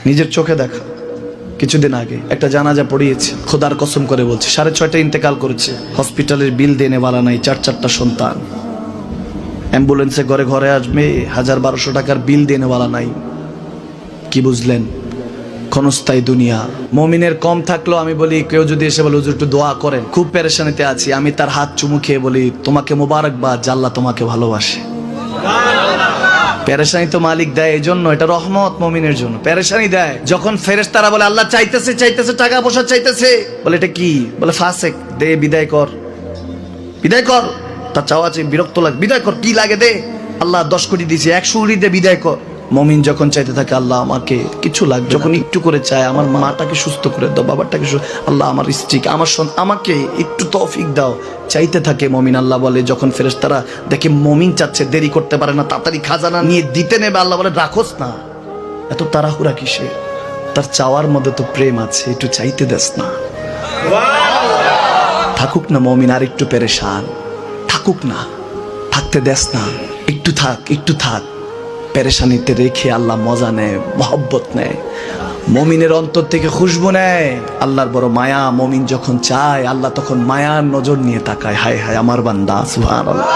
নিজের চোখে দেখা। কিছুদিন আগে একটা জানাজা পড়িয়েছে, খোদার কসম করে বলছে 6:30 ইন্তেকাল করেছে। হসপিটালের বিল দেনে বালা নাই, 4 সন্তান। অ্যাম্বুলেন্সে ঘরে ঘরে আসবে, 1000-1200 টাকার বিল দেনে বালা নাই। কি বুঝলেন? ক্ষণস্থায়ী দুনিয়া। মুমিনের কম থাকলেও আমি বলি, কেউ যদি এসে বলে হুজুর একটু দোয়া করেন, খুব পেরেশানিতে আছি, আমি তার হাত চুমু খেয়ে বলি তোমাকে মোবারকবাদ, আল্লাহ তোমাকে ভালোবাসে। পেরেশানি তো মালিক দেয়, এই জন্য এটা রহমত মুমিনের জন্য। পেরেশানি দেয় যখন ফেরেশতারা বলে আল্লাহ চাইতেছে চাইতেছে, টাকা পয়সা চাইতেছে, বলে এটা কি? বলে ফাসেক, দে বিদায় কর, বিদায় কর। তার চাওয়া চাই, বিরক্ত লাগে, বিদায় কর, কি লাগে দে। আল্লাহ 10 কোটি দিয়েছে, 100 কোটি দে, বিদায় কর। মুমিন যখন চাইতে থাকে আল্লাহ আমাকে কিছু লাগবে, যখন একটু করে চায় আমার মাটাকে সুস্থ করে দাও, বাবাটাকে আল্লাহ আমার স্ত্রীকে, আমার আমাকে একটু তৌফিক দাও, চাইতে থাকে মুমিন। আল্লাহ বলে যখন ফেরেশতারা দেখে মুমিন চাচ্ছে, দেরি করতে পারে না, তাড়াতাড়ি খাজানা নিয়ে দিতে নেবে, আল্লাহ বলে রাখোস না, এত তাড়াহুড়া কিসে? তার চাওয়ার মধ্যে তো প্রেম আছে, একটু চাইতে দেস না। থাকুক না মুমিন আর একটু পেরেশান, থাকুক না, থাকতে দেস না, একটু থাক, একটু থাক। পেরেশানিতে রেখে আল্লাহ মজা নেয়, মহব্বত নেয়, মুমিনের অন্তর থেকে খুশবু নেয়। আল্লাহর বড় মায়া। মুমিন যখন চায় আল্লাহ তখন মায়ার নজর নিয়ে তাকায়, হায় হায় আমার বান্দা, সুবহানাল্লাহ।